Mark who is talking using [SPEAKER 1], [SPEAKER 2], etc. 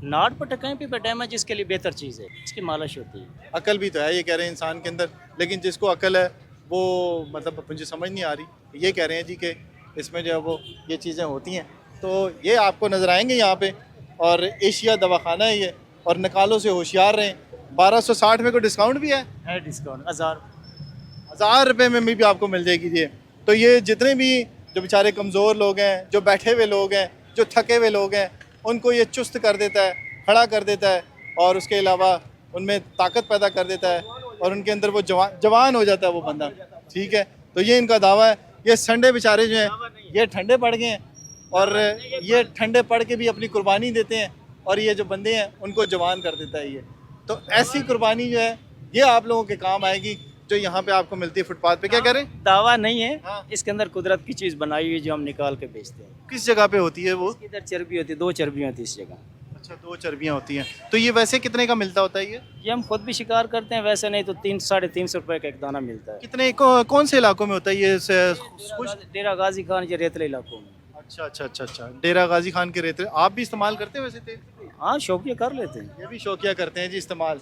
[SPEAKER 1] नाट पट कहीं पे डैमेज इसके लिए बेहतर चीज़ है, इसकी मालिश होती है।
[SPEAKER 2] अकल भी तो है ये कह रहे हैं इंसान के अंदर, लेकिन जिसको अकल है वो मतलब मुझे समझ नहीं आ रही। ये कह रहे हैं जी कि इसमें जो है वो ये चीज़ें होती हैं। तो ये आपको नज़र आएंगे यहाँ पे, और एशिया दवाखाना है ये, और निकालों से होशियार रहें। 1260 में कोई डिस्काउंट भी है
[SPEAKER 1] डिस्काउंट 1000।
[SPEAKER 2] 1000 रुपये में भी आपको मिल जाएगी ये। तो ये जितने भी जो बेचारे कमज़ोर लोग हैं, जो बैठे हुए लोग हैं, जो थके हुए लोग हैं, उनको ये चुस्त कर देता है, खड़ा कर देता है, और उसके अलावा उनमें ताकत पैदा कर देता है, और उनके अंदर वो जवान हो जाता है वो बंदा। ठीक है, तो ये इनका दावा है। ये संडे बेचारे जो हैं ये ठंडे पड़ गए हैं, और ये ठंडे पड़ के भी अपनी कुर्बानी देते हैं, और ये जो बंदे हैं उनको जवान कर देता है ये। तो ऐसी कुर्बानी जो है ये आप लोगों के काम आएगी, जो यहाँ पे आपको मिलती है फुटपाथ पे। क्या कह रहे हैं?
[SPEAKER 1] दावा नहीं है,
[SPEAKER 2] हाँ।
[SPEAKER 1] इसके अंदर कुदरत की चीज़ बनाई हुई है जो हम निकाल के बेचते हैं।
[SPEAKER 2] किस जगह पे होती है वो?
[SPEAKER 1] इधर चर्बी होती है, 2 चर्बी होती है इस जगह।
[SPEAKER 2] अच्छा, 2 चर्बियाँ होती हैं। तो ये वैसे कितने का मिलता होता है
[SPEAKER 1] ये हम खुद भी शिकार करते हैं, वैसे नहीं तो 300-350 रुपए का एक दाना मिलता है।
[SPEAKER 2] कितने कौन से इलाकों में होता है ये खुश?
[SPEAKER 1] डेरा गाजी खान के रेतले इलाकों में।
[SPEAKER 2] अच्छा अच्छा अच्छा अच्छा, डेरा गाजी खान के रेत। आप भी इस्तेमाल करते हैं वैसे तेल?
[SPEAKER 1] हाँ, शौकिया कर लेते हैं।
[SPEAKER 2] ये भी शौकिया करते हैं जी इस्तेमाल।